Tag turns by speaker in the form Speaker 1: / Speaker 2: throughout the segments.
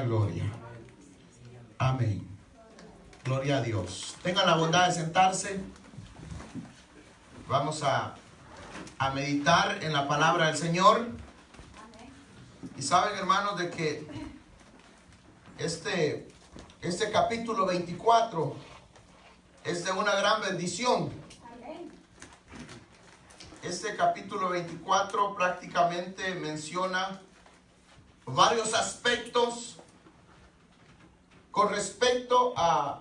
Speaker 1: Gloria. Amén. Gloria a Dios. Tengan la bondad de sentarse. Vamos a meditar en la palabra del Señor. Y saben, hermanos, de que este capítulo 24 es de una gran bendición. Este capítulo 24 prácticamente menciona varios aspectos con respecto a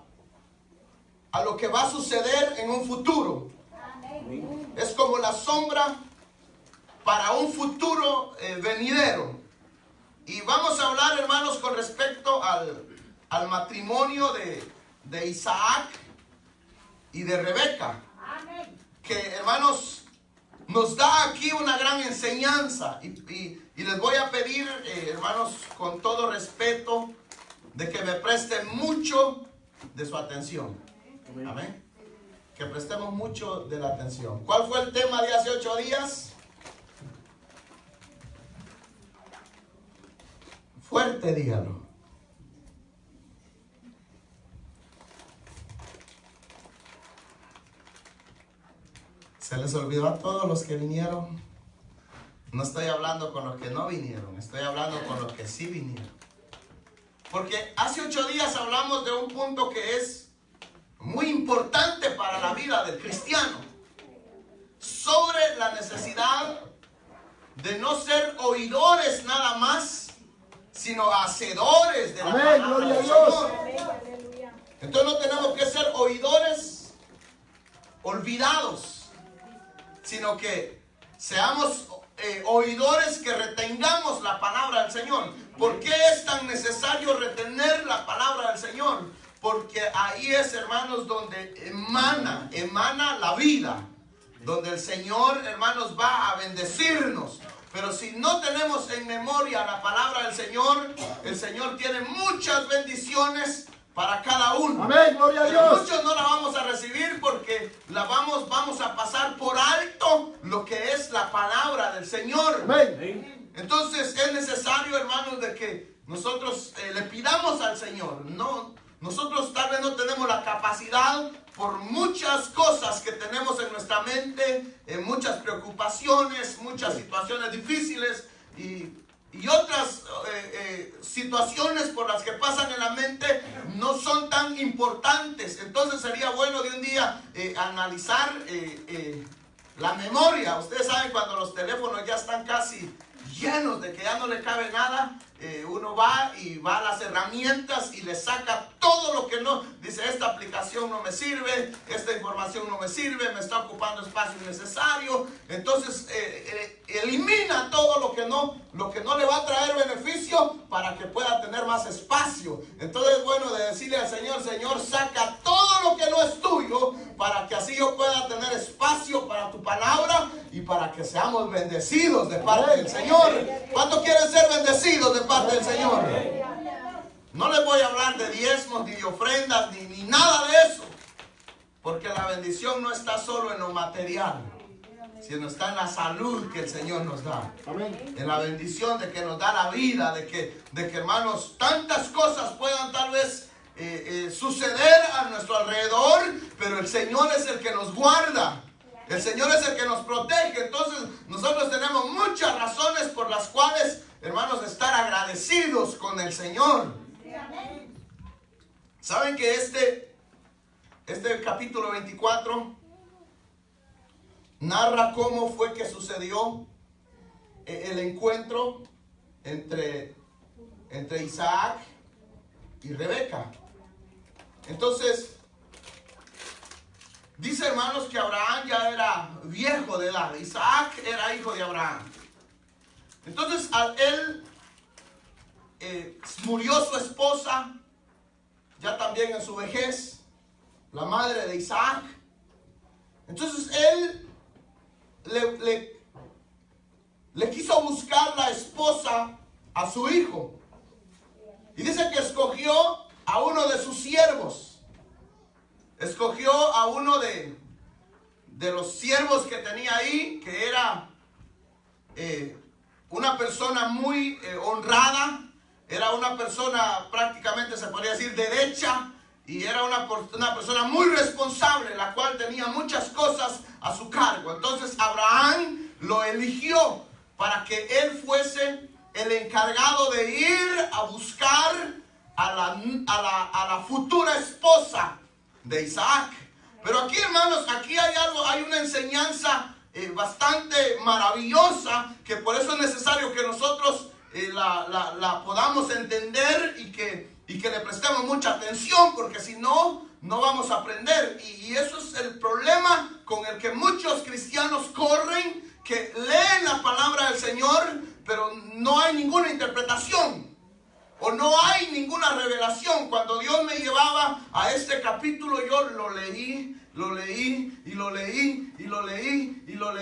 Speaker 1: lo que va a suceder en un futuro. Amén. Es como la sombra para un futuro venidero. Y vamos a hablar, hermanos, con respecto al matrimonio de Isaac y de Rebeca. Amén. Que, hermanos, nos da aquí una gran enseñanza. Y les voy a pedir, hermanos, con todo respeto, de que me presten mucho de su atención. Amén. Que prestemos mucho de la atención. ¿Cuál fue el tema de hace 8 días? Fuerte, dígalo. ¿Se les olvidó a todos los que vinieron? No estoy hablando con los que no vinieron, estoy hablando con los que sí vinieron. Porque hace 8 días hablamos de un punto que es muy importante para la vida del cristiano. Sobre la necesidad de no ser oidores nada más, sino hacedores de la palabra del Señor. Entonces no tenemos que ser oidores olvidados, sino que seamos oidores que retengamos la palabra del Señor. ¿Por qué es tan necesario retener la palabra del Señor? Porque ahí es, hermanos, donde emana la vida, donde el Señor, hermanos, va a bendecirnos. Pero si no tenemos en memoria la palabra del Señor, el Señor tiene muchas bendiciones para cada uno. Amén, gloria a Dios. Pero muchos no la vamos a recibir porque vamos a pasar por alto lo que es la palabra del Señor. Amén. Entonces es necesario, hermanos, de que nosotros le pidamos al Señor. Nosotros tal vez no tenemos la capacidad por muchas cosas que tenemos en nuestra mente, muchas preocupaciones, muchas situaciones difíciles y otras situaciones por las que pasan en la mente no son tan importantes. Entonces sería bueno de un día analizar la memoria. Ustedes saben, cuando los teléfonos ya están casi llenos de que ya no le cabe nada, uno va a las herramientas y le saca todo lo que no, dice: esta aplicación no me sirve, esta información no me sirve, me está ocupando espacio innecesario. Entonces elimina todo lo que no le va a traer beneficio para que pueda tener más espacio. Entonces es bueno de decirle al Señor: Señor, saca todo lo que no es tuyo, para que así yo pueda tener espacio para tu palabra y para que seamos bendecidos de parte del Señor. ¿Cuántos quieren ser bendecidos de parte del Señor? No les voy a hablar de diezmos, ni de ofrendas, ni nada de eso, porque la bendición no está solo en lo material, sino está en la salud que el Señor nos da. Amén. En la bendición de que nos da la vida, de que hermanos, tantas cosas puedan tal vez suceder a nuestro alrededor, pero el Señor es el que nos guarda. El Señor es el que nos protege. Entonces nosotros tenemos muchas razones por las cuales, hermanos, estar agradecidos con el Señor. Saben que este capítulo 24 narra cómo fue que sucedió el encuentro entre Isaac y Rebeca. Entonces dice, hermanos, que Abraham ya era viejo de edad. Isaac era hijo de Abraham. Entonces al él murió su esposa, ya también en su vejez, la madre de Isaac. Entonces él le quiso buscar la esposa a su hijo. Y dice que escogió a uno de sus siervos. Escogió a uno de los siervos que tenía ahí, que era una persona muy honrada, era una persona prácticamente se podría decir derecha, y era una persona muy responsable, la cual tenía muchas cosas a su cargo. Entonces Abraham lo eligió para que él fuese el encargado de ir a buscar a la futura esposa de Isaac. Pero aquí, hermanos, aquí hay algo, hay una enseñanza bastante maravillosa, que por eso es necesario que nosotros la podamos entender y que le prestemos mucha atención, porque si no, no vamos a aprender. Y eso es el problema con el que muchos cristianos corren, que leen la palabra del Señor, pero no hay ninguna interpretación, o no hay ninguna revelación. Cuando Dios me llevaba a este capítulo, yo lo leí,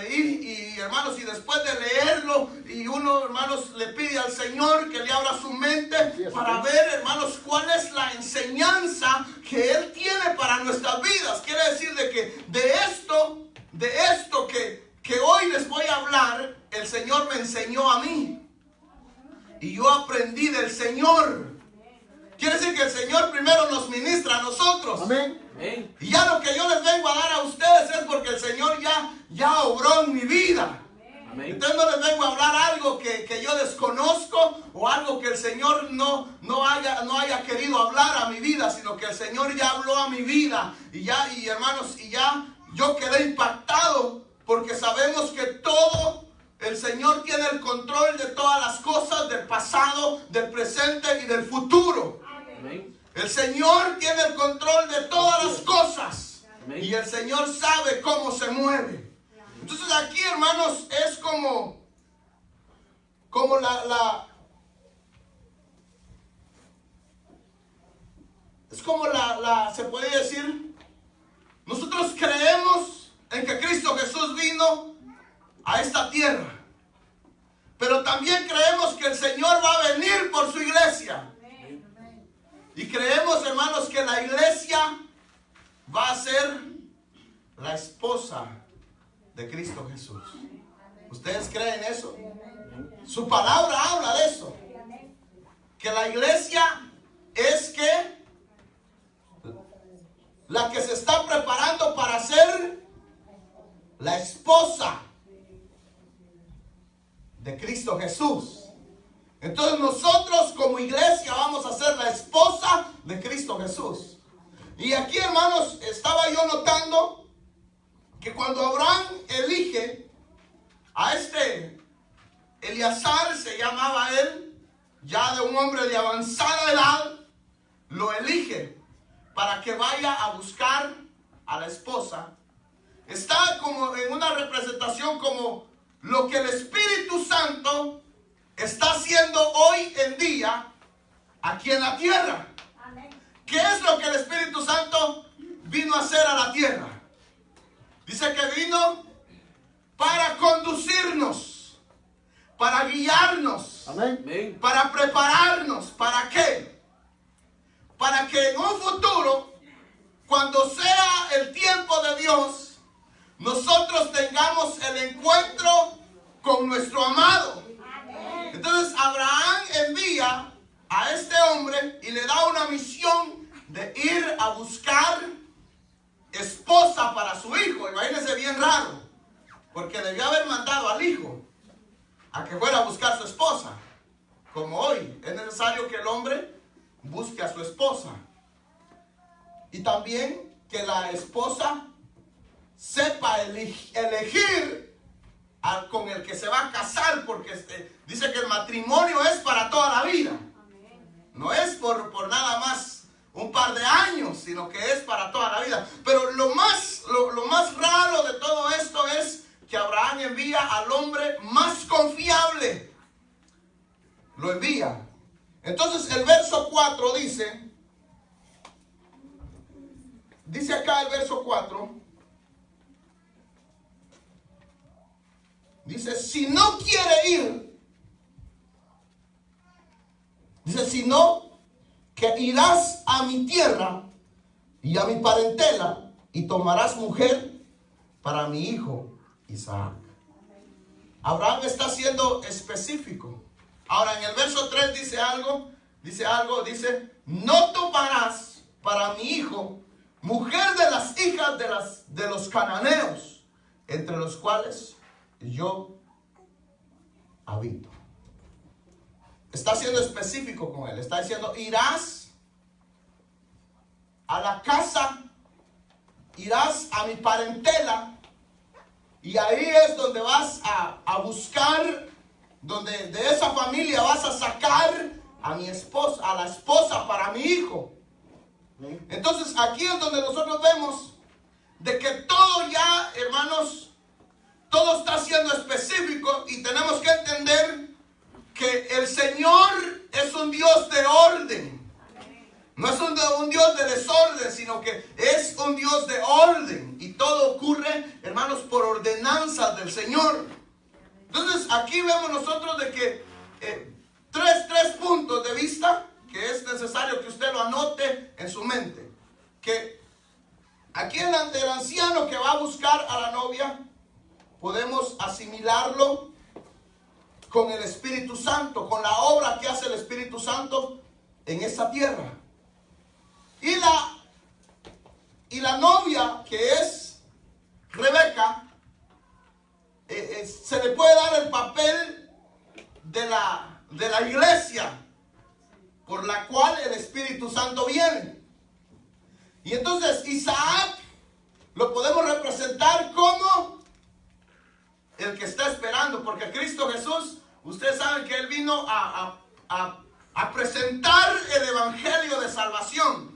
Speaker 1: y hermanos, y después de leerlo, y uno, hermanos, le pide al Señor que le abra su mente para ver, hermanos, cuál es la enseñanza que Él tiene para nuestras vidas. Quiere decir de que de esto que hoy les voy a hablar, el Señor me enseñó a mí, y yo aprendí del Señor. Quiere decir que el Señor primero nos ministra a nosotros.
Speaker 2: Amén.
Speaker 1: Y ya lo que yo les vengo a dar a ustedes es porque el Señor ya obró en mi vida. Amén. Entonces no les vengo a hablar algo que yo desconozco, o algo que el Señor no haya querido hablar a mi vida, sino que el Señor ya habló a mi vida. Y hermanos, ya yo quedé impactado, porque sabemos que todo el Señor tiene el control de todas las cosas, del pasado, del presente y del futuro. Amén. El Señor tiene el control de todas las cosas. Amén. Y el Señor sabe cómo se mueve. Entonces aquí, hermanos, es como se puede decir, nosotros creemos en que Cristo Jesús vino a esta tierra, pero también creemos que el Señor va a venir por su iglesia. Y creemos, hermanos, que la iglesia va a ser la esposa de Cristo Jesús. ¿Ustedes creen eso? Su palabra habla de eso. Que la iglesia es la que se está preparando para ser la esposa de Cristo Jesús. Entonces nosotros como iglesia vamos a ser la esposa de Cristo Jesús. Y aquí, hermanos, estaba yo notando que cuando Abraham elige a Eleazar, se llamaba él, ya de un hombre de avanzada edad, lo elige para que vaya a buscar a la esposa. Está como en una representación como lo que el Espíritu Santo está haciendo hoy en día aquí en la tierra. Amén. ¿Qué es lo que el Espíritu Santo vino a hacer a la tierra? Dice que vino para conducirnos, para guiarnos. Amén. Para prepararnos. ¿Para qué? Para que en un futuro, cuando sea el tiempo de Dios, nosotros tengamos el encuentro con nuestro amado. Entonces Abraham envía a este hombre y le da una misión de ir a buscar esposa para su hijo. Imagínense, bien raro, porque debió haber mandado al hijo a que fuera a buscar su esposa. Como hoy es necesario que el hombre busque a su esposa, y también que la esposa sepa elegir con el que se va a casar, porque dice que el matrimonio es para toda la vida. No es por nada más un par de años, sino que es para toda la vida. Pero lo más raro de todo esto es que Abraham envía al hombre más confiable. Lo envía. Entonces el verso 4 dice acá el verso 4, dice, si no quiere ir, dice, sino que irás a mi tierra y a mi parentela y tomarás mujer para mi hijo Isaac. Abraham está siendo específico. Ahora en el verso 3 dice algo dice algo, dice, no tomarás para mi hijo mujer de las hijas de los cananeos, entre los cuales yo habito. Está siendo específico con él. Está diciendo, irás a la casa, irás a mi parentela, y ahí es donde vas a buscar, donde de esa familia vas a sacar a mi esposa, a la esposa para mi hijo. Entonces aquí es donde nosotros vemos de que todo ya, hermanos, todo está siendo específico, y tenemos que entender que el Señor es un Dios de orden. No es un Dios de desorden, sino que es un Dios de orden. Y todo ocurre, hermanos, por ordenanzas del Señor. Entonces aquí vemos nosotros de que tres puntos de vista que es necesario que usted lo anote en su mente. Que aquí el anciano que va a buscar a la novia, podemos asimilarlo con el Espíritu Santo, con la obra que hace el Espíritu Santo en esta tierra. Y la novia, que es Rebeca, se le puede dar el papel de la iglesia por la cual el Espíritu Santo viene. Y entonces Isaac lo podemos representar como el que está esperando, porque Cristo Jesús, ustedes saben que Él vino a presentar el evangelio de salvación.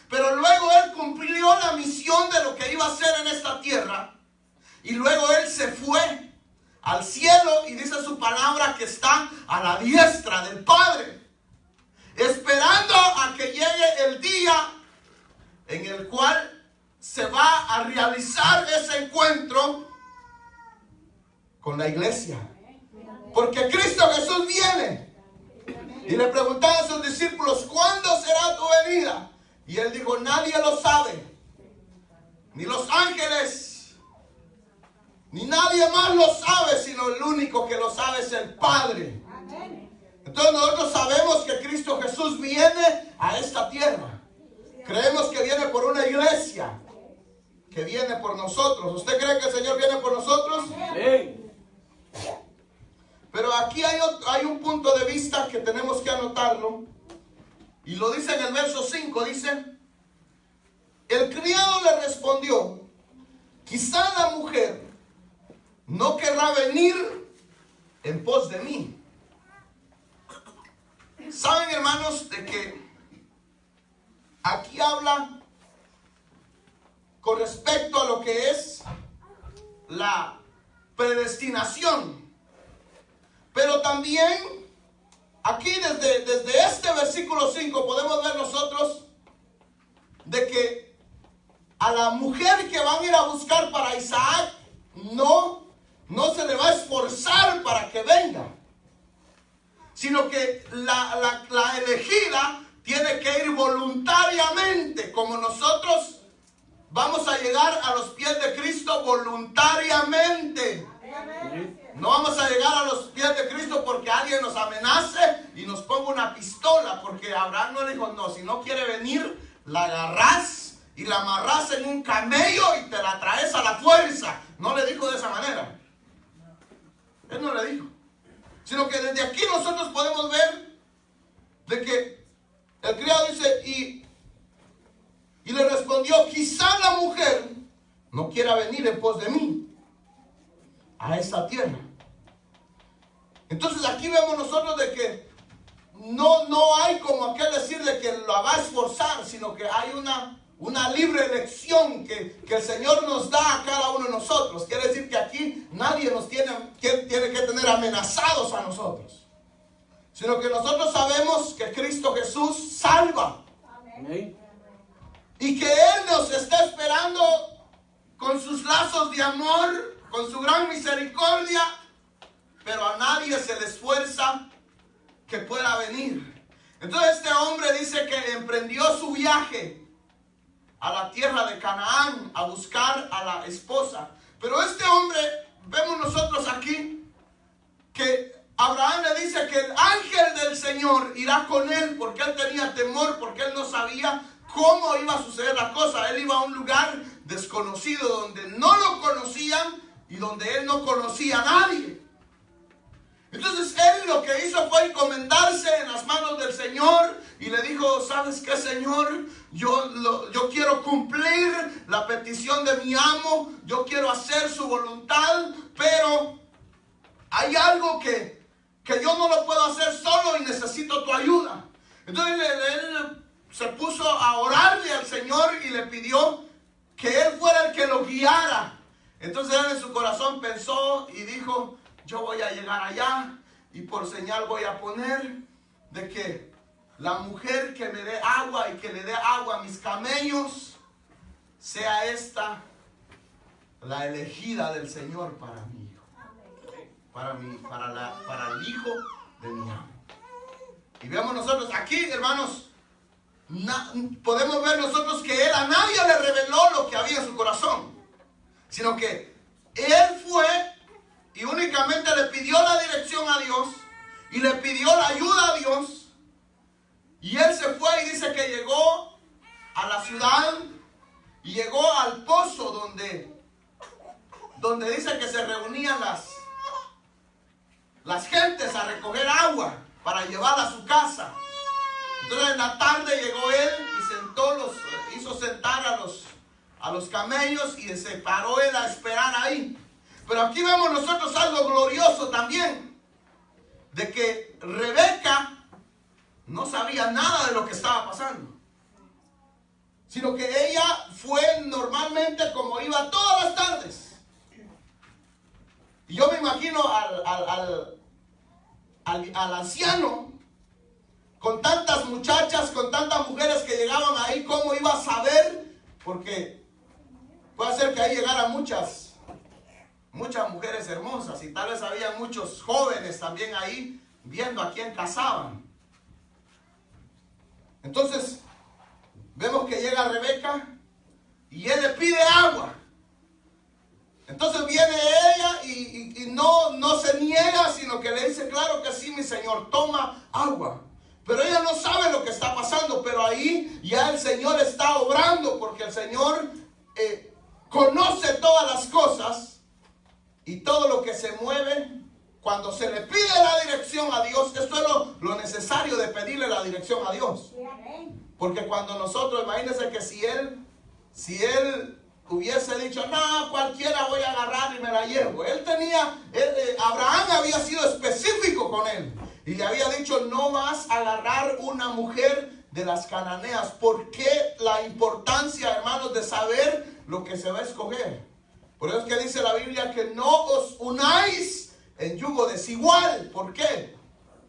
Speaker 1: Pero luego Él cumplió la misión de lo que iba a hacer en esta tierra. Y luego Él se fue al cielo, y dice su palabra que está a la diestra del Padre, esperando a que llegue el día en el cual se va a realizar ese encuentro con la iglesia. Porque Cristo Jesús viene. Y le preguntaban a sus discípulos, ¿cuándo será tu venida? Y Él dijo, nadie lo sabe, ni los ángeles, ni nadie más lo sabe, sino el único que lo sabe es el Padre. Entonces nosotros sabemos que Cristo Jesús viene a esta tierra. Creemos que viene por una iglesia, que viene por nosotros. ¿Usted cree que el Señor viene por nosotros? Sí. Pero aquí hay un punto de vista que tenemos que anotarlo. Y lo dice en el verso 5, dice, el criado le respondió, quizá la mujer no querrá venir en pos de mí. Saben, hermanos, de que aquí habla con respecto a lo que es la predestinación. Pero también aquí desde este versículo 5 podemos ver nosotros de que a la mujer que van a ir a buscar para Isaac no se le va a esforzar para que venga, sino que la elegida tiene que ir voluntariamente, como nosotros vamos a llegar a los pies de Cristo voluntariamente. No vamos a llegar a los pies de Cristo porque alguien nos amenace y nos ponga una pistola, porque Abraham no le dijo, no, si no quiere venir, la agarrás y la amarrás en un camello y te la traes a la fuerza. No le dijo de esa manera. Él no le dijo. Sino que desde aquí nosotros podemos ver de que el criado dice, y le respondió, quizá la mujer no quiera venir en pos de mí a esta tierra. Entonces aquí vemos nosotros de que no hay como aquel decir de que la va a esforzar, sino que hay una libre elección que el Señor nos da a cada uno de nosotros. Quiere decir que aquí nadie nos tiene que tener amenazados a nosotros, sino que nosotros sabemos que Cristo Jesús salva. Amén. Y que Él nos está esperando con sus lazos de amor, con su gran misericordia, pero a nadie se le esfuerza que pueda venir. Entonces este hombre dice que emprendió su viaje a la tierra de Canaán a buscar a la esposa. Pero este hombre, vemos nosotros aquí, que Abraham le dice que el ángel del Señor irá con él, porque él tenía temor, porque él no sabía cómo iba a suceder la cosa. Él iba a un lugar desconocido, donde no lo conocían y donde él no conocía a nadie. Entonces él lo que hizo fue encomendarse en las manos del Señor y le dijo: ¿sabes qué, Señor? Yo quiero cumplir la petición de mi amo, yo quiero hacer su voluntad, pero hay algo que yo no lo puedo hacer solo y necesito tu ayuda. Entonces él se puso a orarle al Señor y le pidió que él fuera el que lo guiara. Entonces él en su corazón pensó y dijo: yo voy a llegar allá y por señal voy a poner de que la mujer que me dé agua y que le dé agua a mis camellos sea esta la elegida del Señor para mi hijo, para el hijo de mi amo. Y vemos nosotros aquí, hermanos, podemos ver nosotros que él a nadie le reveló lo que había en su corazón, sino que él fue y únicamente le pidió la dirección a Dios y le pidió la ayuda a Dios. Y él se fue y dice que llegó a la ciudad y llegó al pozo donde dice que se reunían las gentes a recoger agua para llevarla a su casa. Entonces en la tarde llegó él y hizo sentar a los camellos y se paró él a esperar ahí. Pero aquí vemos nosotros algo glorioso también, de que Rebeca no sabía nada de lo que estaba pasando, sino que ella fue normalmente como iba todas las tardes. Y yo me imagino al anciano, con tantas muchachas, con tantas mujeres que llegaban ahí, ¿cómo iba a saber? Porque puede ser que ahí llegaran muchas mujeres hermosas y tal vez había muchos jóvenes también ahí viendo a quién casaban. Entonces vemos que llega Rebeca y él le pide agua. Entonces viene ella y no se niega, sino que le dice: claro que sí, mi señor, toma agua. Pero ella no sabe lo que está pasando, pero ahí ya el Señor está obrando, porque el Señor conoce todas las cosas y todo lo que se mueve. Cuando se le pide la dirección a Dios, esto es lo necesario de pedirle la dirección a Dios. Porque cuando nosotros, imagínense que si él hubiese dicho: no, cualquiera voy a agarrar y me la llevo. Abraham había sido específico con él y le había dicho: no vas a agarrar una mujer de las cananeas. ¿Por qué la importancia, hermanos, de saber lo que se va a escoger? Por eso es que dice la Biblia que no os unáis en yugo desigual. ¿Por qué?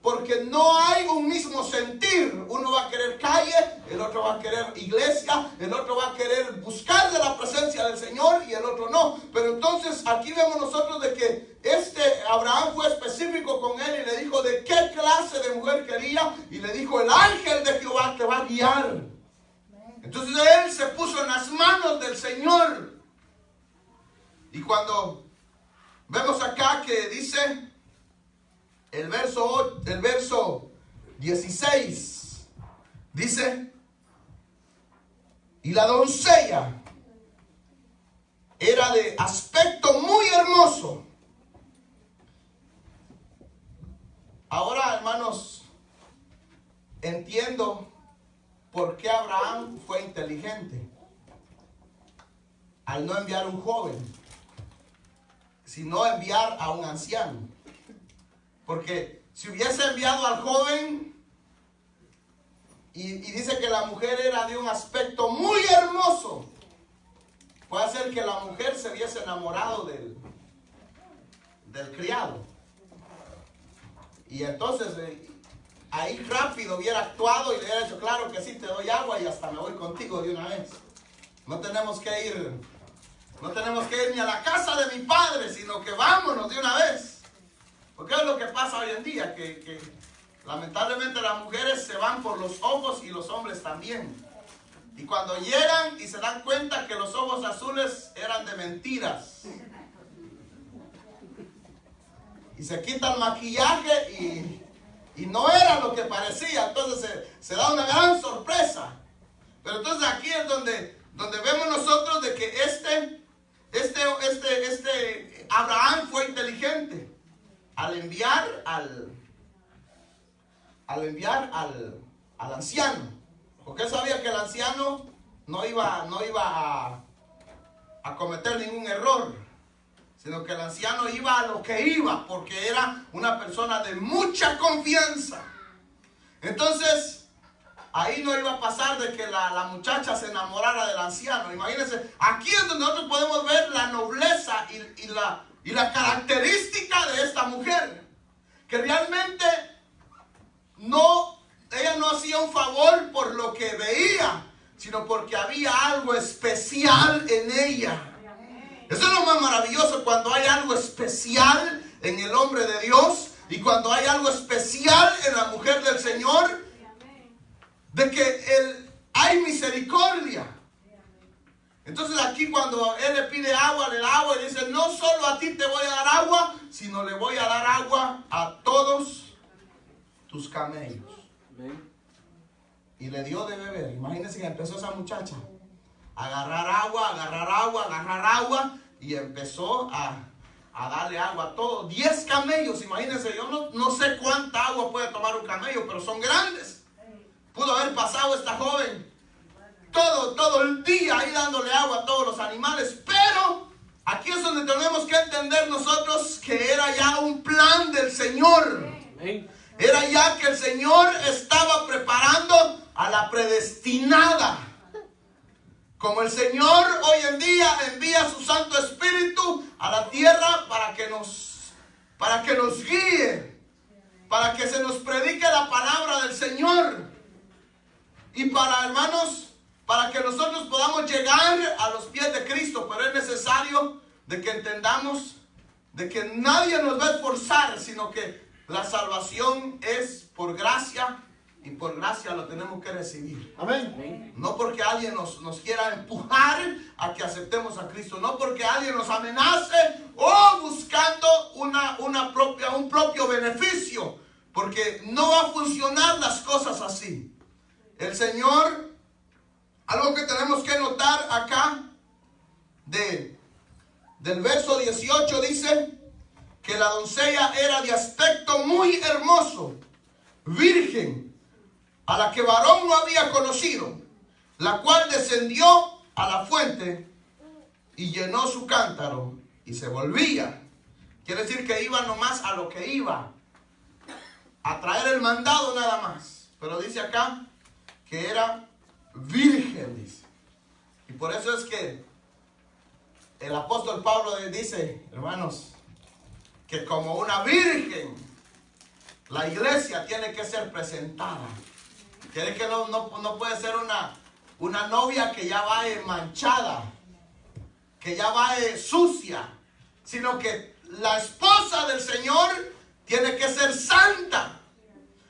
Speaker 1: Porque no hay un mismo sentir. Uno va a querer calle, el otro va a querer iglesia, el otro va a querer buscar de la presencia del Señor y el otro no. Pero entonces aquí vemos nosotros de que Abraham fue específico con él y le dijo de qué clase de mujer quería, y le dijo: el ángel de Jehová te va a guiar. Entonces él se puso en las manos del Señor. Y cuando vemos acá que dice el verso 16, dice: y la doncella era de aspecto muy hermoso. Ahora, hermanos, entiendo por qué Abraham fue inteligente al no enviar un joven, sino enviar a un anciano. Porque si hubiese enviado al joven y dice que la mujer era de un aspecto muy hermoso, puede ser que la mujer se hubiese enamorado del criado. Y entonces ahí rápido hubiera actuado y le hubiera dicho: claro que sí, te doy agua y hasta me voy contigo de una vez. No tenemos que ir ni a la casa de mi padre, sino que vámonos de una vez. Porque es lo que pasa hoy en día, que lamentablemente las mujeres se van por los ojos y los hombres también. Y cuando llegan y se dan cuenta que los ojos azules eran de mentiras. y se quita el maquillaje y no era lo que parecía. Entonces se da una gran sorpresa. Pero entonces aquí es donde vemos nosotros de que Abraham fue inteligente al enviar al anciano, porque él sabía que el anciano no iba a cometer ningún error, sino que el anciano iba a lo que iba, porque era una persona de mucha confianza. Entonces ahí no iba a pasar de que la muchacha se enamorara del anciano. Imagínense, aquí es donde nosotros podemos ver la nobleza y la característica de esta mujer, que realmente ella no hacía un favor por lo que veía, sino porque había algo especial en ella. Eso es lo más maravilloso, cuando hay algo especial en el hombre de Dios y cuando hay algo especial en la mujer del Señor, de que hay misericordia. Entonces aquí cuando él le pide agua, le da agua y dice, no solo a ti te voy a dar agua, sino le voy a dar agua a todos tus camellos. Y le dio de beber. Imagínense que empezó esa muchacha a agarrar agua, y empezó a darle agua a todos. 10 camellos, imagínense, yo no sé cuánta agua puede tomar un camello, pero son grandes. Pudo haber pasado esta joven todo el día ahí dándole agua a todos los animales, pero aquí es donde tenemos que entender nosotros que era ya un plan del Señor. Era ya que el Señor estaba preparando a la predestinada. Como el Señor hoy en día envía su Santo Espíritu a la tierra para que nos guíe, para que se nos predique la palabra del Señor. Y hermanos, para que nosotros podamos llegar a los pies de Cristo. Pero es necesario de que entendamos de que nadie nos va a esforzar, sino que la salvación es por gracia, y por gracia lo tenemos que recibir. Amén. No porque alguien nos quiera empujar a que aceptemos a Cristo, no porque alguien nos amenace o buscando un propio beneficio, porque no va a funcionar las cosas así. El Señor, algo que tenemos que notar acá del verso 18 dice que la doncella era de aspecto muy hermoso, virgen, a la que varón no había conocido, la cual descendió a la fuente y llenó su cántaro y se volvía. Quiere decir que iba nomás a lo que iba, a traer el mandado nada más. Pero dice acá que era virgen, dice. Y por eso es que el apóstol Pablo dice, hermanos, que como una virgen, la iglesia tiene que ser presentada. Quiere que no puede ser una novia que ya va manchada, que ya va sucia, sino que la esposa del Señor tiene que ser santa.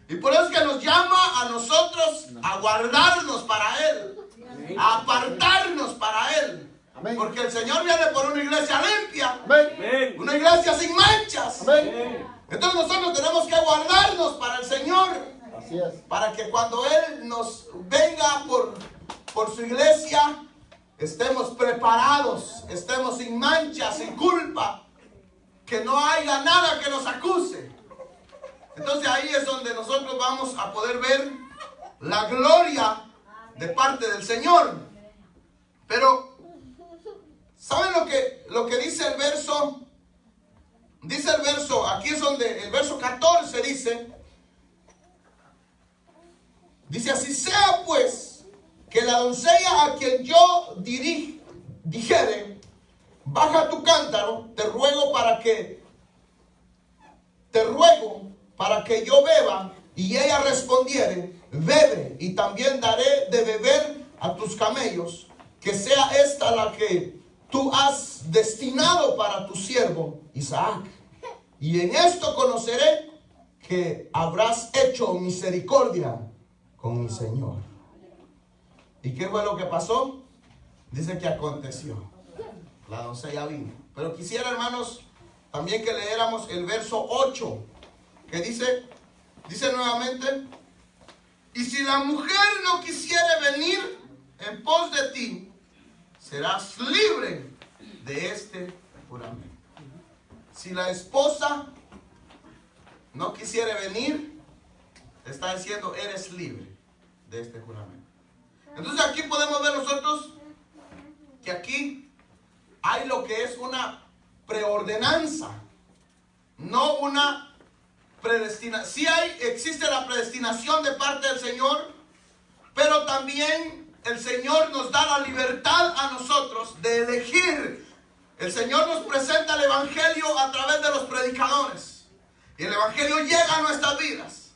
Speaker 1: Y por eso es que nos llama a nosotros a guardarnos para Él, a apartarnos para Él. Porque el Señor viene por una iglesia limpia, una iglesia sin manchas. Entonces nosotros tenemos que guardarnos para el Señor. Así es. Para que cuando Él nos venga por su iglesia, estemos preparados, estemos sin mancha, sin culpa, que no haya nada que nos acuse. Entonces ahí es donde nosotros vamos a poder ver la gloria de parte del Señor. Pero ¿saben lo que dice el verso? Dice el verso, aquí es donde el verso 14 dice así: sea pues que la doncella a quien yo dijere, baja tu cántaro, te ruego para que yo beba, y ella respondiere, bebe, y también daré de beber a tus camellos, que sea esta la que tú has destinado para tu siervo Isaac. Y en esto conoceré que habrás hecho misericordia con mi Señor. ¿Y qué fue lo que pasó? Dice que aconteció. La doncella vino. Pero quisiera, hermanos, también que leéramos el verso 8, que dice nuevamente: y si la mujer no quisiere venir en pos de ti, serás libre de este juramento. Si la esposa no quisiere venir, está diciendo, eres libre de este juramento. Entonces aquí podemos ver nosotros que aquí hay lo que es una preordenanza, no una predestinación. Sí existe la predestinación de parte del Señor, pero también el Señor nos da la libertad a nosotros de elegir. El Señor nos presenta el Evangelio a través de los predicadores, y el Evangelio llega a nuestras vidas,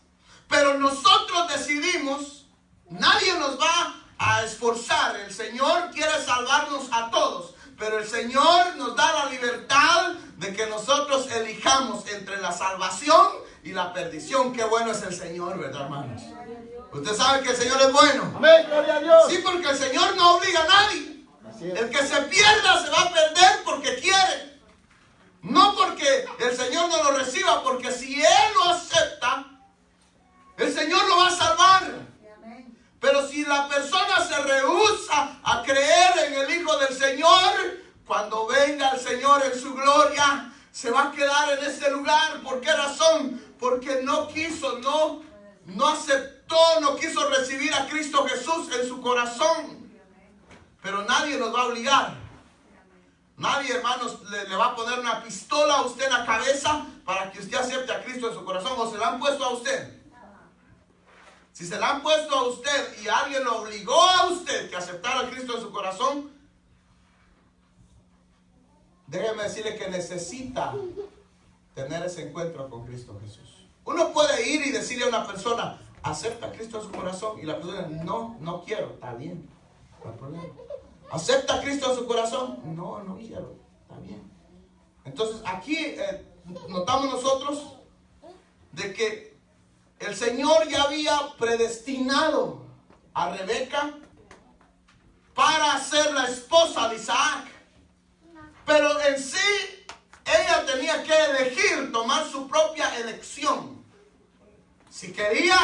Speaker 1: pero nosotros decidimos. Nadie nos va a esforzar. El Señor quiere salvarnos a todos, pero el Señor nos da la libertad de que nosotros elijamos entre la salvación y la perdición. Qué bueno es el Señor, ¿verdad, hermanos? Usted sabe que el Señor es bueno.
Speaker 2: Amén, gloria a Dios.
Speaker 1: Sí, porque el Señor no obliga a nadie. El que se pierda se va a perder porque quiere, no porque el Señor no lo reciba, porque si Él lo acepta, el Señor lo va a salvar. Pero si la persona se rehúsa a creer en el Hijo del Señor, cuando venga el Señor en su gloria, se va a quedar en ese lugar. ¿Por qué razón? Porque no quiso, no aceptó, no quiso recibir a Cristo Jesús en su corazón. Pero nadie nos va a obligar. Nadie, hermanos, le va a poner una pistola a usted en la cabeza para que usted acepte a Cristo en su corazón. ¿O se la han puesto a usted? Si se la han puesto a usted y alguien lo obligó a usted que aceptara a Cristo en su corazón, déjeme decirle que necesita tener ese encuentro con Cristo Jesús. Uno puede ir y decirle a una persona, acepta a Cristo en su corazón, y la persona, no quiero. Está bien, no hay problema. ¿Acepta a Cristo en su corazón? No quiero. Está bien. Entonces aquí notamos nosotros de que el Señor ya había predestinado a Rebeca para ser la esposa de Isaac. Pero en sí, ella tenía que elegir, tomar su propia elección. Si quería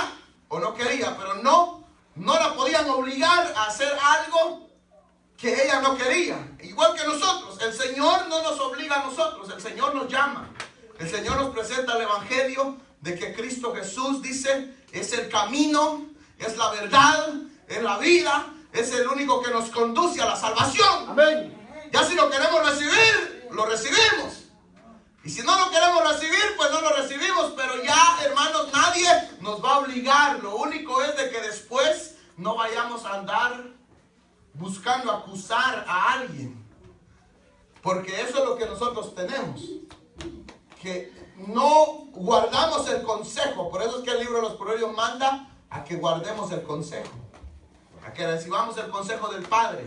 Speaker 1: o no quería, pero no la podían obligar a hacer algo que ella no quería. Igual que nosotros, el Señor no nos obliga a nosotros, el Señor nos llama. El Señor nos presenta el Evangelio de que Cristo Jesús, dice, es el camino, es la verdad, es la vida, es el único que nos conduce a la salvación.
Speaker 2: Amén.
Speaker 1: Ya si lo queremos recibir, lo recibimos. Y si no lo queremos recibir, pues no lo recibimos. Pero ya, hermanos, nadie nos va a obligar. Lo único es de que después no vayamos a andar buscando acusar a alguien. Porque eso es lo que nosotros tenemos. Que no guardamos el consejo. Por eso es que el libro de los Proverbios manda a que guardemos el consejo, a que recibamos el consejo del Padre,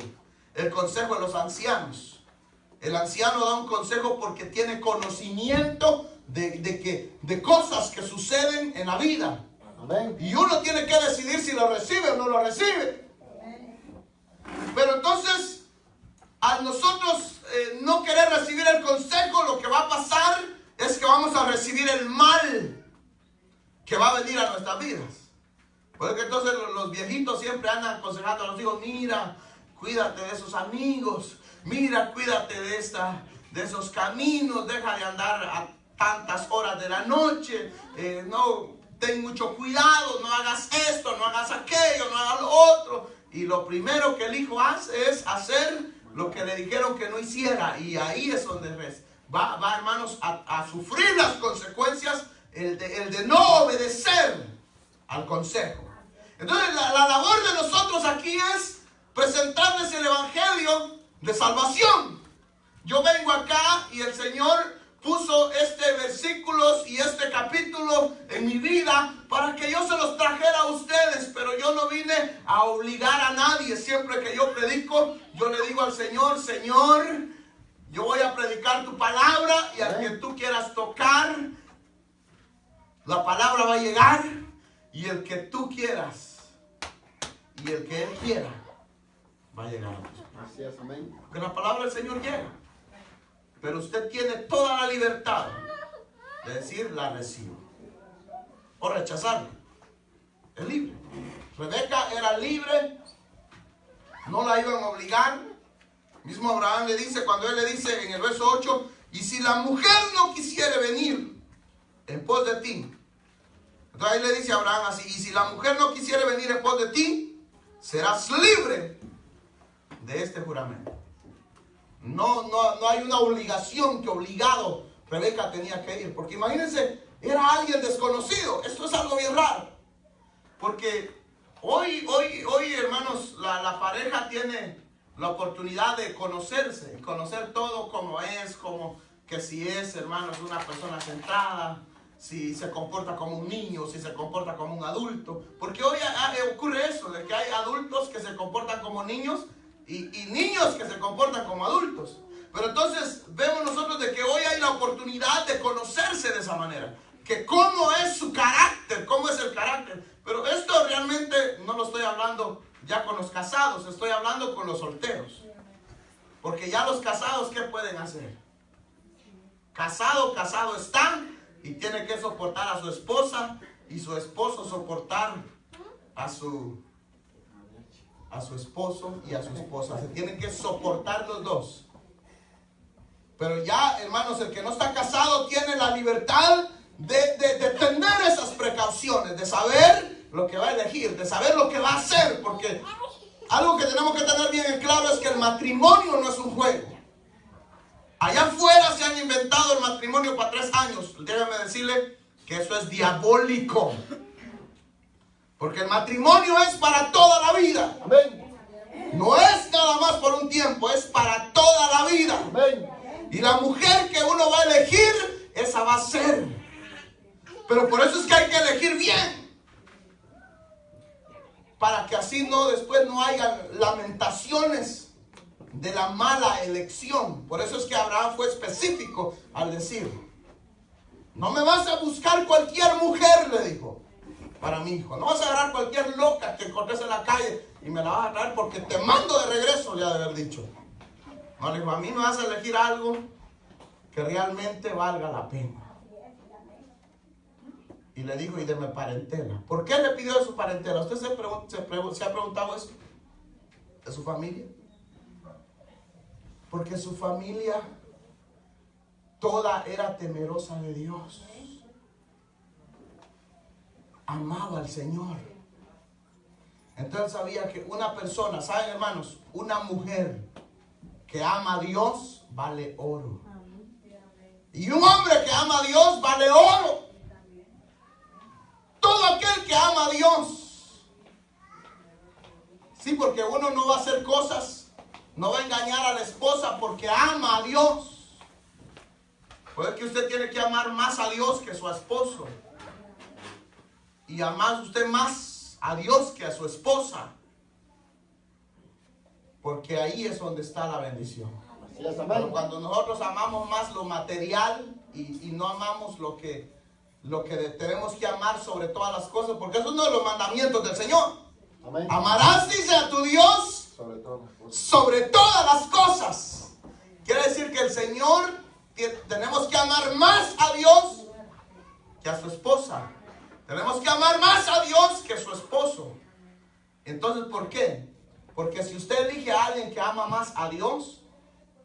Speaker 1: el consejo de los ancianos. El anciano da un consejo porque tiene conocimiento de cosas que suceden en la vida.
Speaker 2: Amén.
Speaker 1: Y uno tiene que decidir si lo recibe o no lo recibe. Pero entonces, a nosotros no querer recibir el consejo, lo que va a pasar es que vamos a recibir el mal que va a venir a nuestras vidas. Porque entonces los viejitos siempre andan aconsejando a los hijos, mira, cuídate de esos amigos, mira, cuídate de esos caminos, deja de andar a tantas horas de la noche, no, ten mucho cuidado, no hagas esto, no hagas aquello, no hagas lo otro. Y lo primero que el hijo hace es hacer lo que le dijeron que no hiciera, y ahí es donde va hermanos, a sufrir las consecuencias, el de no obedecer al consejo. Entonces la labor de nosotros aquí es presentarles el Evangelio de salvación. Yo vengo acá y el Señor puso este versículos y este capítulo en mi vida para que yo se los trajera a ustedes, pero yo no vine a obligar a nadie. Siempre que yo predico, yo le digo al Señor, Señor, yo voy a predicar tu palabra, y al que tú quieras tocar, la palabra va a llegar, y el que tú quieras y el que Él quiera va a llegar a ti.
Speaker 2: Así es, amén.
Speaker 1: Porque la palabra del Señor llega. Pero usted tiene toda la libertad de decir, la recibo, o rechazarla. Es libre. Rebeca era libre, no la iban a obligar. Mismo Abraham le dice, cuando él le dice en el verso 8, y si la mujer no quisiere venir en pos de ti. Entonces ahí le dice a Abraham así, y si la mujer no quisiere venir en pos de ti, serás libre de este juramento. No hay una obligación que obligado Rebeca tenía que ir. Porque imagínense, era alguien desconocido. Esto es algo bien raro. Porque hoy hermanos, la pareja tiene la oportunidad de conocerse, conocer todo como es, como que si es, hermanos, una persona centrada, si se comporta como un niño, si se comporta como un adulto. Porque hoy ocurre eso, de que hay adultos que se comportan como niños y niños que se comportan como adultos. Pero entonces vemos nosotros de que hoy hay la oportunidad de conocerse de esa manera. Que cómo es su carácter, cómo es el carácter. Pero esto realmente no lo estoy hablando ya con los casados, estoy hablando con los solteros. Porque ya los casados, ¿qué pueden hacer? Casado están y tiene que soportar a su esposa y su esposo soportar a su esposo y a su esposa. Se tienen que soportar los dos. Pero ya, hermanos, el que no está casado tiene la libertad de tener esas precauciones, de saber lo que va a elegir, de saber lo que va a hacer. Porque algo que tenemos que tener bien en claro es que el matrimonio no es un juego. Allá afuera se han inventado el matrimonio para 3 años. Déjame decirle que eso es diabólico. Porque el matrimonio es para toda la vida. Amén. No es nada más por un tiempo, es para toda la vida. Amén. Y la mujer que uno va a elegir, esa va a ser. Pero por eso es que hay que elegir bien. Para que así después no haya lamentaciones de la mala elección. Por eso es que Abraham fue específico al decir, no me vas a buscar cualquier mujer, le dijo, para mi hijo. No vas a agarrar cualquier loca que encontres en la calle y me la vas a traer porque te mando de regreso, le ha de haber dicho. No, le dijo, a mí me vas a elegir algo que realmente valga la pena. Y le dijo, y deme parentela. ¿Por qué le pidió de su parentela? ¿Usted se ha preguntado eso? ¿De su familia? Porque su familia toda era temerosa de Dios. Amaba al Señor. Entonces sabía que una persona, ¿saben, hermanos? Una mujer que ama a Dios vale oro. Y un hombre que ama a Dios vale oro. Todo aquel que ama a Dios. Sí, porque uno no va a hacer cosas, no va a engañar a la esposa porque ama a Dios. Puede que usted tiene que amar más a Dios que a su esposo. Y amar usted más a Dios que a su esposa. Porque ahí es donde está la bendición. Pero cuando nosotros amamos más lo material y no amamos lo que tenemos que amar sobre todas las cosas, porque es uno de los mandamientos del Señor. Amén. Amarás, dice, a tu Dios sobre todas las cosas. Quiere decir que el Señor, tenemos que amar más a Dios que a su esposa. Tenemos que amar más a Dios que a su esposo. Entonces, ¿por qué? Porque si usted elige a alguien que ama más a Dios,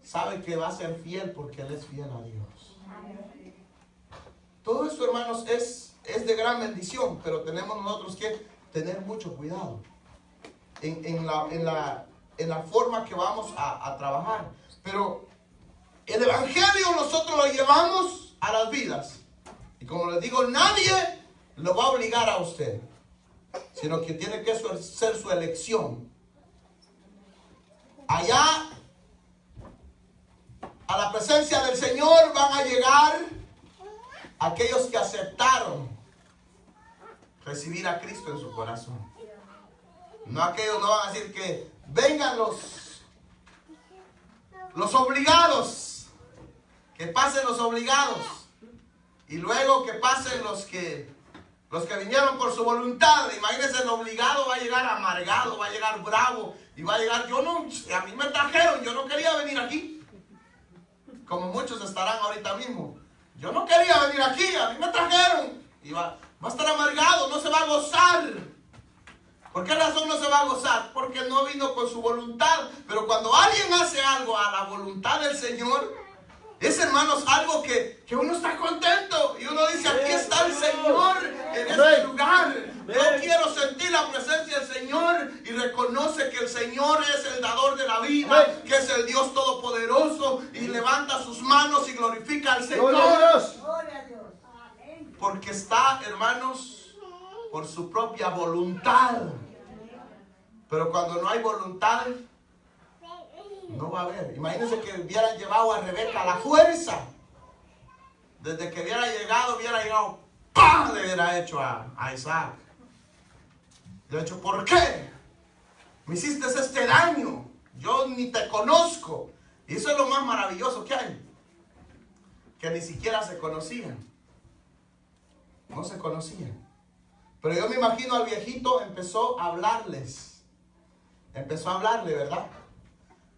Speaker 1: sabe que va a ser fiel porque Él es fiel a Dios. Todo esto, hermanos, es de gran bendición, pero tenemos nosotros que tener mucho cuidado en la forma que vamos a trabajar. Pero el Evangelio nosotros lo llevamos a las vidas. Y como les digo, nadie lo va a obligar a usted, sino que tiene que ser su elección. Allá, a la presencia del Señor van a llegar aquellos que aceptaron recibir a Cristo en su corazón. No aquellos, no van a decir que vengan los obligados, que pasen los obligados y luego que pasen los que vinieron por su voluntad. Imagínense, el obligado va a llegar amargado, va a llegar bravo y va a llegar, a mí me trajeron, yo no quería venir aquí. como muchos estarán ahorita mismo. Yo no quería venir aquí, a mí me trajeron. Y va a estar amargado, no se va a gozar. ¿Por qué razón no se va a gozar? Porque no vino con su voluntad. Pero cuando alguien hace algo a la voluntad del Señor, es, hermanos, algo que uno está contento. Y uno dice, aquí está el Señor en este lugar. Yo quiero sentir la presencia del Señor. Y reconoce que el Señor es el dador de la vida, que es el Dios todopoderoso. Y levanta sus manos y glorifica al Señor. Porque está, hermanos, por su propia voluntad. Pero cuando no hay voluntad, no va a haber. Imagínense que hubieran llevado a Rebeca a la fuerza. Desde que hubiera llegado, ¡pam! Le hubiera hecho a Isaac. Le hubiera hecho, ¿por qué? Me hiciste este daño. Yo ni te conozco. Y eso es lo más maravilloso que hay. Que ni siquiera se conocían. No se conocían. Pero yo me imagino al viejito empezó a hablarles. Empezó a hablarle, ¿verdad?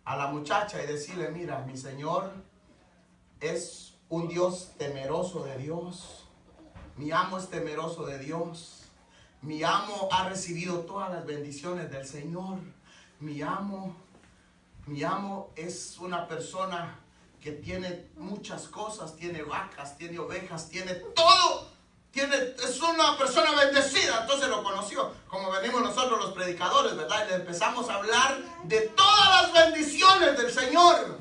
Speaker 1: A la muchacha y decirle, mira, mi Señor es un Dios temeroso de Dios. Mi amo es temeroso de Dios. Mi amo ha recibido todas las bendiciones del Señor. Mi amo es una persona que tiene muchas cosas. Tiene vacas, tiene ovejas, tiene todo. Es una persona bendecida. Entonces lo conoció, como venimos nosotros los predicadores, ¿verdad? Y le empezamos a hablar de todas las bendiciones del Señor.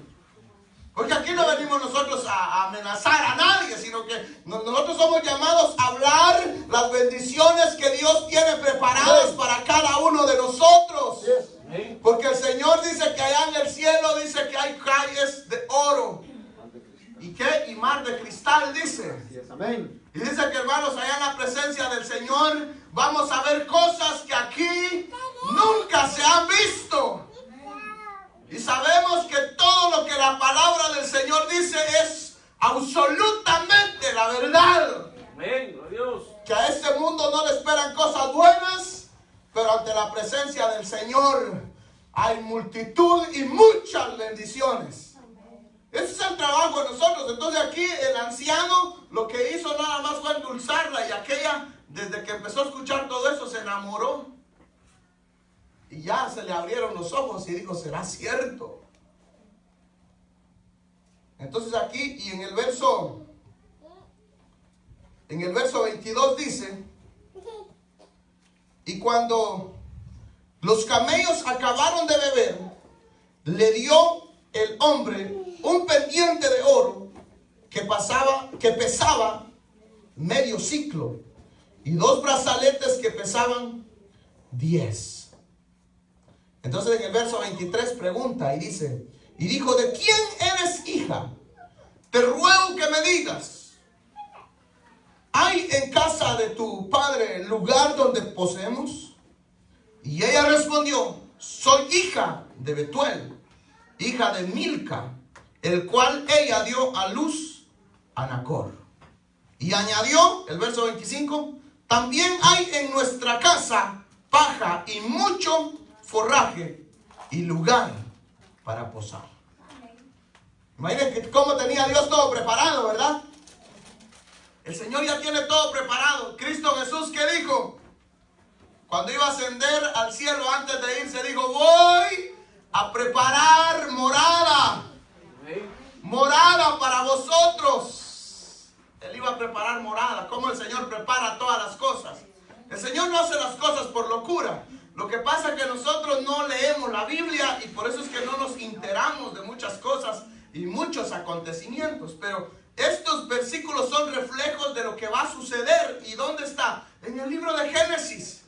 Speaker 1: Porque aquí no venimos nosotros a amenazar a nadie, sino que nosotros somos llamados a hablar las bendiciones que Dios tiene preparadas para cada uno de nosotros. Porque el Señor dice que allá en el cielo dice que hay calles de oro. ¿Y qué? Y mar de cristal, dice. Amén. Y dice que, hermanos, allá en la presencia del Señor vamos a ver cosas que aquí nunca se han visto. Y sabemos que todo lo que la palabra del Señor dice es absolutamente la verdad.
Speaker 2: Amén, Dios.
Speaker 1: Que a este mundo no le esperan cosas buenas, pero ante la presencia del Señor hay multitud y muchas bendiciones. Ese es el trabajo de nosotros. Entonces aquí el anciano lo que hizo nada más fue endulzarla, y aquella, desde que empezó a escuchar todo eso, se enamoró. Y ya se le abrieron los ojos y dijo, ¿será cierto? Entonces aquí, y en el verso 22 dice, y cuando los camellos acabaron de beber, le dio el hombre un pendiente de oro que pesaba medio siclo, y 2 brazaletes que pesaban 10. Entonces en el verso 23 pregunta y dice, y dijo, ¿de quién eres hija? Te ruego que me digas, ¿hay en casa de tu padre lugar donde poseemos? Y ella respondió, soy hija de Betuel, hija de Milca, el cual ella dio a luz a Nacor. Y añadió, el verso 25, también hay en nuestra casa paja y mucho forraje y lugar para posar. Imaginen cómo tenía Dios todo preparado, ¿verdad? El Señor ya tiene todo preparado. Cristo Jesús, ¿qué dijo? Cuando iba a ascender al cielo, antes de irse, dijo, voy a preparar morada. Morada para vosotros. Él iba a preparar morada. Como el Señor prepara todas las cosas. El Señor no hace las cosas por locura. Lo que pasa es que nosotros no leemos la Biblia, y por eso es que no nos enteramos de muchas cosas y muchos acontecimientos. Pero estos versículos son reflejos de lo que va a suceder. ¿Y dónde está? En el libro de Génesis.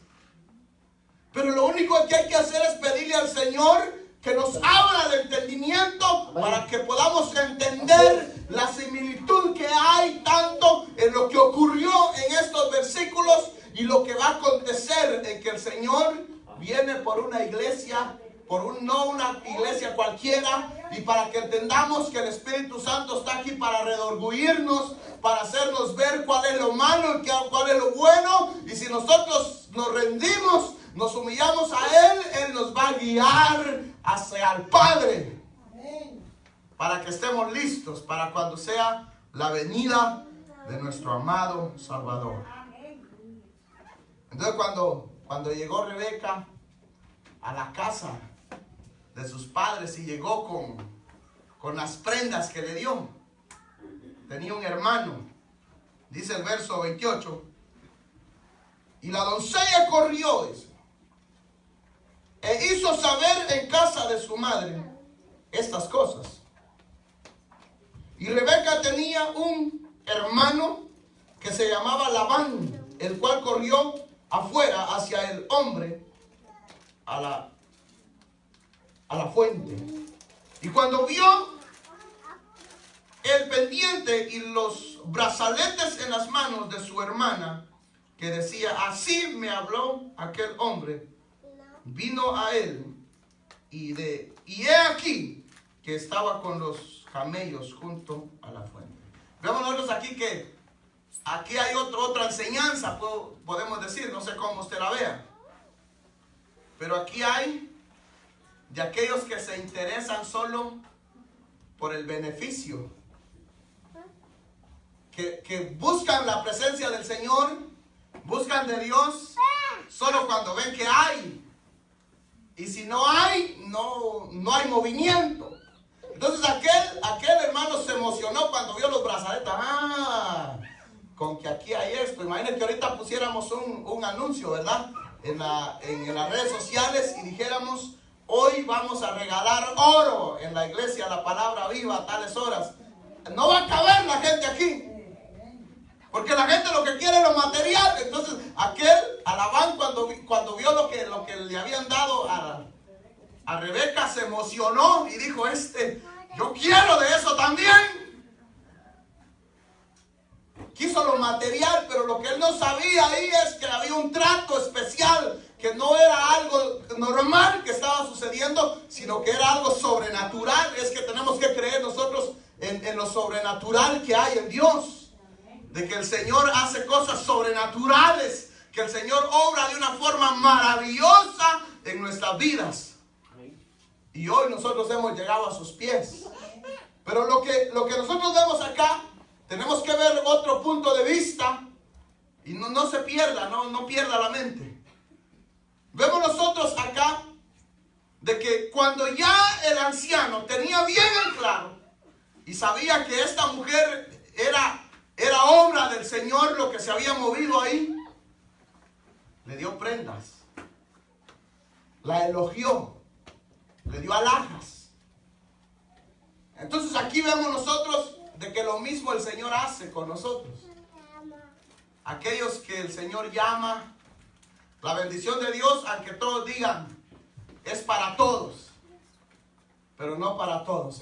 Speaker 1: Pero lo único que hay que hacer es pedirle al Señor que nos abra de entendimiento para que podamos entender la similitud que hay tanto en lo que ocurrió en estos versículos y lo que va a acontecer en que el Señor viene por una iglesia, no una iglesia cualquiera, y para que entendamos que el Espíritu Santo está aquí para redorguirnos, para hacernos ver cuál es lo malo y cuál es lo bueno. Y si nosotros nos rendimos, nos humillamos a Él, Él nos va a guiar hacia el Padre. para que estemos listos para cuando sea la venida de nuestro amado Salvador. Entonces cuando llegó Rebeca a la casa de sus padres y llegó con las prendas que le dio, tenía un hermano, dice el verso 28, y la doncella corrió, dice, e hizo saber en casa de su madre estas cosas. Y Rebeca tenía un hermano que se llamaba Labán, el cual corrió afuera hacia el hombre a la fuente. Y cuando vio el pendiente y los brazaletes en las manos de su hermana, que decía, así me habló aquel hombre, vino a él, y he aquí que estaba con los camellos junto a la fuente. Vemos nosotros aquí que aquí hay otra enseñanza, podemos decir, no sé cómo usted la vea, pero aquí hay de aquellos que se interesan solo por el beneficio, que buscan la presencia del Señor, buscan de Dios solo cuando ven que hay, y si no hay, no hay movimiento. Entonces aquel hermano se emocionó cuando vio los brazaletes. Con que aquí hay esto. Imagínense que ahorita pusiéramos un anuncio, ¿verdad? En las redes sociales y dijéramos, hoy vamos a regalar oro en la iglesia, la palabra viva a tales horas. No va a caber la gente aquí, porque la gente lo que quiere es lo material. Entonces aquel Labán cuando vio lo que le habían dado a Rebeca, se emocionó y dijo, yo quiero de eso también. Quiso lo material, pero lo que él no sabía ahí es que había un trato especial, que no era algo normal que estaba sucediendo, sino que era algo sobrenatural. Es que tenemos que creer nosotros en lo sobrenatural que hay en Dios, de que el Señor hace cosas sobrenaturales, que el Señor obra de una forma maravillosa en nuestras vidas. Y hoy nosotros hemos llegado a sus pies. Pero lo que nosotros vemos acá, tenemos que ver otro punto de vista y no se pierda, no pierda la mente. Vemos nosotros acá de que cuando ya el anciano tenía bien en claro y sabía que esta mujer era obra del Señor, lo que se había movido ahí, le dio prendas, la elogió, le dio alhajas. Entonces aquí vemos nosotros de que lo mismo el Señor hace con nosotros. Aquellos que el Señor llama, la bendición de Dios, aunque todos digan, es para todos, pero no para todos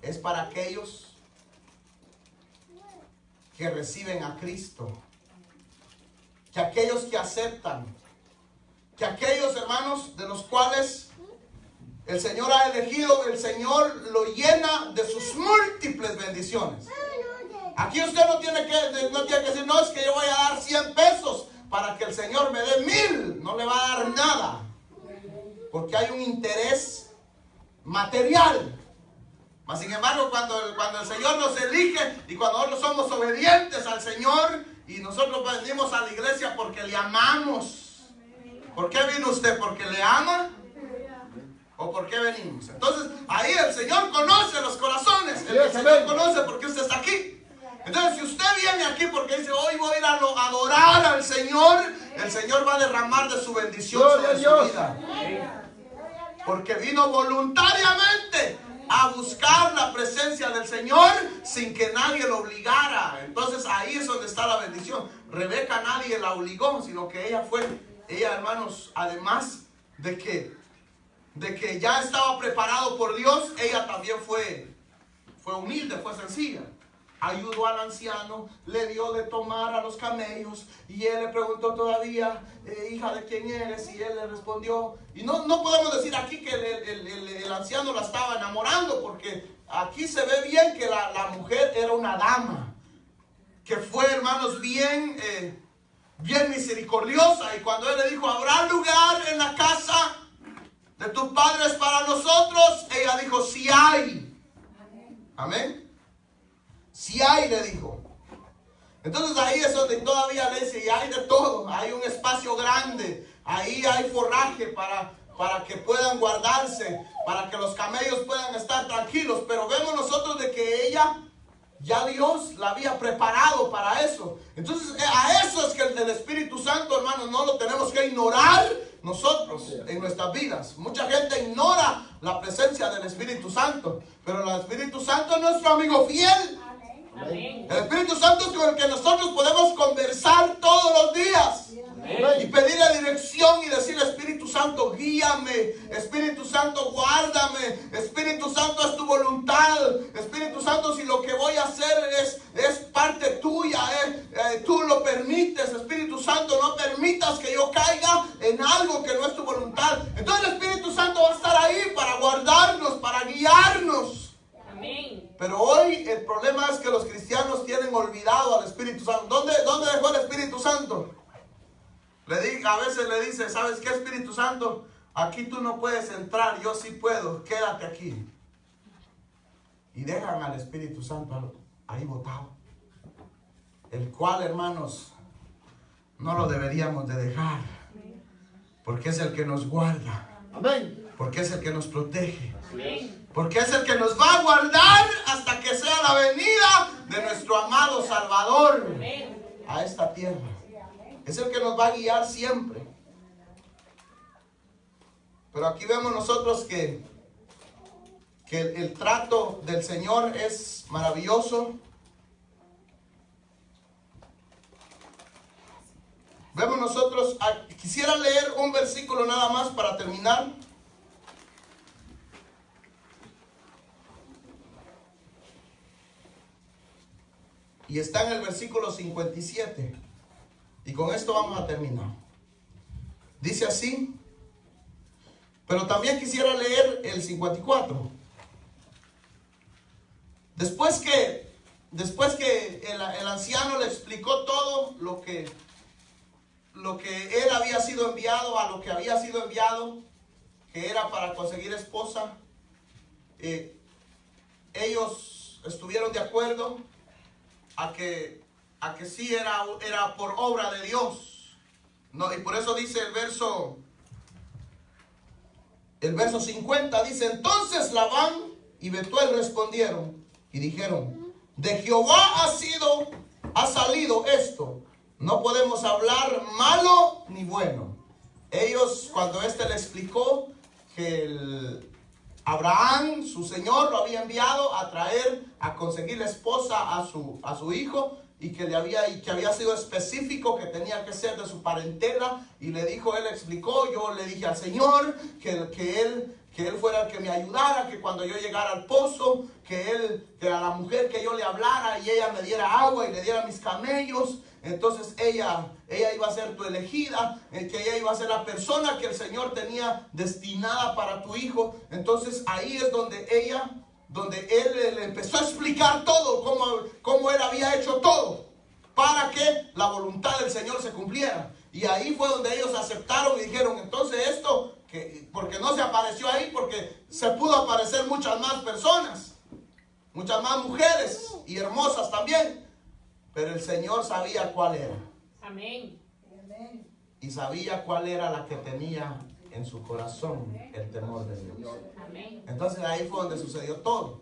Speaker 1: es para aquellos que reciben a Cristo, que aquellos que aceptan, que aquellos hermanos de los cuales el Señor ha elegido, el Señor lo llena de sus múltiples bendiciones. Aquí usted no tiene que decir, no, es que yo voy a dar 100 pesos para que el Señor me dé 1000. No le va a dar nada, porque hay un interés material. Mas sin embargo, cuando el Señor nos elige y cuando nosotros somos obedientes al Señor y nosotros venimos a la iglesia porque le amamos. ¿Por qué vino usted? ¿Porque le ama? ¿O por qué venimos? Entonces ahí el Señor conoce los corazones. El Señor conoce por qué usted está aquí. Entonces si usted viene aquí porque dice, hoy voy a ir a adorar al Señor, el Señor va a derramar de su bendición sobre su vida. Porque vino voluntariamente a buscar la presencia del Señor sin que nadie lo obligara. Entonces ahí es donde está la bendición. Rebeca nadie la obligó, sino que ella, hermanos, además de que ya estaba preparado por Dios, ella también fue humilde, fue sencilla. Ayudó al anciano, le dio de tomar a los camellos y él le preguntó todavía, hija, ¿de quién eres? Y él le respondió. Y no podemos decir aquí que el anciano la estaba enamorando, porque aquí se ve bien que la mujer era una dama, que fue, hermanos, bien misericordiosa. Y cuando él le dijo, ¿habrá lugar en la casa de tus padres para nosotros? Ella dijo, sí hay. Amén. Si hay, le dijo. Entonces ahí es donde todavía le dice, y hay de todo, hay un espacio grande, ahí hay forraje para que puedan guardarse, para que los camellos puedan estar tranquilos. Pero vemos nosotros de que ella, ya Dios la había preparado para eso. Entonces a eso es que el Espíritu Santo, hermanos, no lo tenemos que ignorar nosotros en nuestras vidas. Mucha gente ignora la presencia del Espíritu Santo, pero el Espíritu Santo es nuestro amigo fiel. Amén. El Espíritu Santo es con el que nosotros podemos conversar todos los días. Amén. Y pedirle dirección y decirle: Espíritu Santo, guíame. Espíritu Santo, guárdame. Espíritu Santo, es tu voluntad. Espíritu Santo, si lo que voy a hacer es parte tuya, tú lo permites. Espíritu Santo, no permitas que yo caiga en algo que no es tu voluntad. Entonces el Espíritu Santo va a estar ahí para guardarnos, para guiarnos. Amén. Pero hoy el problema es que los cristianos tienen olvidado al Espíritu Santo. ¿Dónde dejó el Espíritu Santo? A veces le dice: ¿sabes qué, Espíritu Santo? Aquí tú no puedes entrar, yo sí puedo, quédate aquí. Y dejan al Espíritu Santo ahí botado. El cual, hermanos, no lo deberíamos de dejar. Porque es el que nos guarda. Amén. Porque es el que nos protege. Amén. Porque es el que nos va a guardar hasta que sea la venida de nuestro amado Salvador a esta tierra. Es el que nos va a guiar siempre. Pero aquí vemos nosotros que el trato del Señor es maravilloso. Vemos nosotros, quisiera leer un versículo nada más para terminar. Y está en el versículo 57. Y con esto vamos a terminar. Dice así. Pero también quisiera leer el 54. Después que el anciano le explicó todo lo que él había sido enviado, a lo que había sido enviado, que era para conseguir esposa, ellos estuvieron de acuerdo a que sí era por obra de Dios. No, y por eso dice el verso 50, dice: entonces Labán y Betuel respondieron y dijeron: de Jehová ha salido esto, no podemos hablar malo ni bueno. Ellos, cuando le explicó que Abraham, su señor, lo había enviado a traer, a conseguirle esposa a su hijo, y que había sido específico que tenía que ser de su parentela, y le explicó: yo le dije al Señor que él fuera el que me ayudara, que cuando yo llegara al pozo, que a la mujer que yo le hablara y ella me diera agua y le diera mis camellos, entonces ella iba a ser tu elegida, que ella iba a ser la persona que el Señor tenía destinada para tu hijo. Entonces ahí es donde él le empezó a explicar todo, cómo él había hecho todo para que la voluntad del Señor se cumpliera. Y ahí fue donde ellos aceptaron y dijeron: entonces esto, porque no se apareció ahí, porque se pudo aparecer muchas más personas, muchas más mujeres y hermosas también, pero el Señor sabía cuál era. Amén. Y sabía cuál era la que tenía en su corazón el temor de Dios. Amén. Entonces ahí fue donde sucedió todo.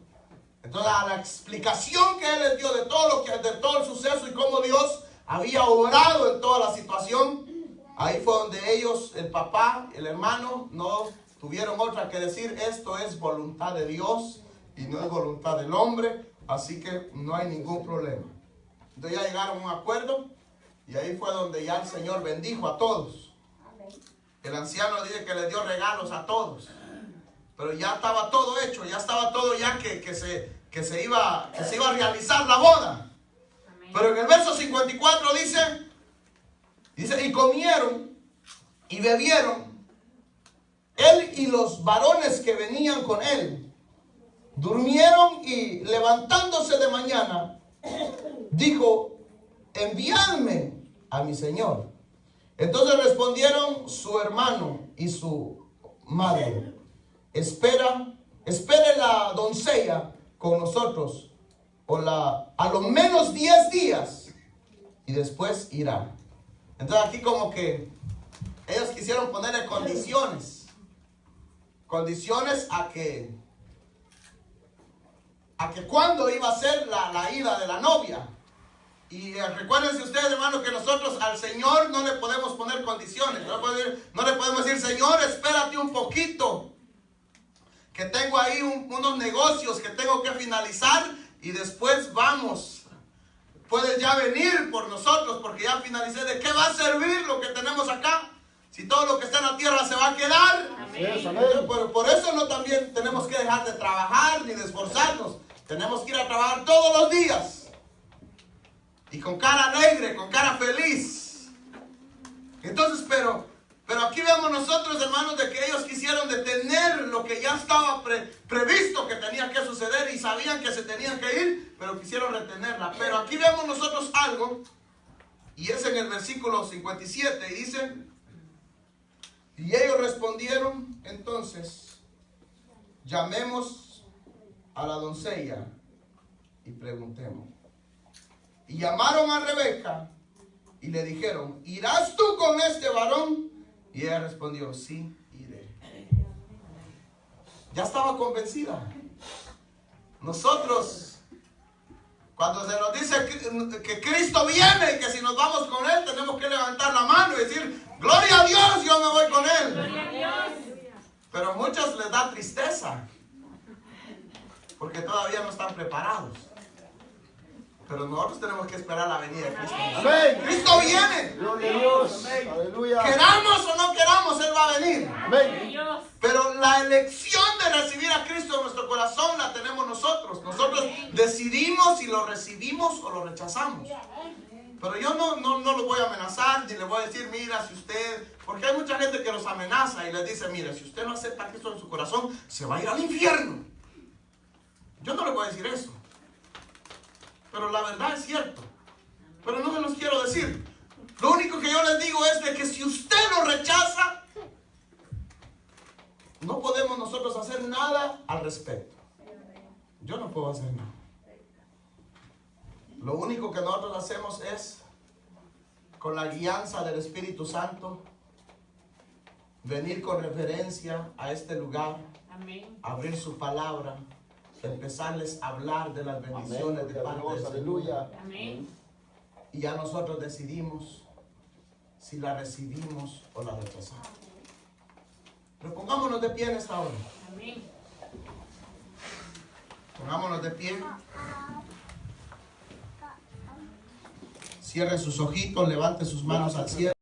Speaker 1: Entonces, a la explicación que él les dio de todo el suceso y cómo Dios había obrado en toda la situación, ahí fue donde ellos, el papá, el hermano, no tuvieron otra que decir: esto es voluntad de Dios y no es voluntad del hombre, así que no hay ningún problema. Entonces ya llegaron a un acuerdo, y ahí fue donde ya el Señor bendijo a todos. El anciano dice que le dio regalos a todos, pero ya estaba todo hecho, ya estaba todo ya que se iba a realizar la boda. Amén. Pero en el verso 54 dice: y comieron y bebieron él y los varones que venían con él, durmieron, y levantándose de mañana dijo: enviadme a mi señor. Entonces respondieron su hermano y su madre: espere la doncella con nosotros, a lo menos 10 días, y después irá. Entonces aquí como que ellos quisieron ponerle condiciones a que cuándo iba a ser la ida de la novia. Y recuérdense ustedes, hermanos, que nosotros al Señor no le podemos poner condiciones. No le podemos decir, Señor, espérate un poquito, que tengo ahí unos negocios que tengo que finalizar y después vamos. Puedes ya venir por nosotros porque ya finalicé. ¿De qué va a servir lo que tenemos acá? Si todo lo que está en la tierra se va a quedar. Amén. Por eso no también tenemos que dejar de trabajar ni de esforzarnos. Tenemos que ir a trabajar todos los días. Y con cara alegre, con cara feliz. Entonces, pero aquí vemos nosotros, hermanos, de que ellos quisieron detener lo que ya estaba previsto que tenía que suceder y sabían que se tenían que ir, pero quisieron retenerla. Pero aquí vemos nosotros algo, y es en el versículo 57, y dice, y ellos respondieron, entonces, llamemos a la doncella y preguntemos. Y llamaron a Rebeca y le dijeron, ¿irás tú con este varón? Y ella respondió, sí, iré. Ya estaba convencida. Nosotros, cuando se nos dice que Cristo viene y que si nos vamos con Él, tenemos que levantar la mano y decir, gloria a Dios, yo me voy con Él. Gloria a Dios. Pero a muchos les da tristeza, porque todavía no están preparados. Pero nosotros tenemos que esperar la venida de Cristo. Amén. Cristo viene. Gloria a Dios. Aleluya. Queramos o no queramos, Él va a venir. Amén. Pero la elección de recibir a Cristo en nuestro corazón la tenemos nosotros. Nosotros decidimos si lo recibimos o lo rechazamos. Pero yo no lo voy a amenazar ni le voy a decir, mira, si usted... Porque hay mucha gente que los amenaza y les dice, mira, si usted no acepta a Cristo en su corazón, se va a ir al infierno. Yo no le voy a decir eso. Pero la verdad es cierto. Pero no se los quiero decir. Lo único que yo les digo es de que si usted lo rechaza, no podemos nosotros hacer nada al respecto. Yo no puedo hacer nada. Lo único que nosotros hacemos es, con la guianza del Espíritu Santo, venir con referencia a este lugar, amén, abrir su palabra, empezarles a hablar de las bendiciones, amén, de parte de Dios. Aleluya. Amén. Y ya nosotros decidimos si la recibimos o la rechazamos. Pero pongámonos de pie en esta hora. Amén. Pongámonos de pie. Cierre sus ojitos, levante sus manos al cielo.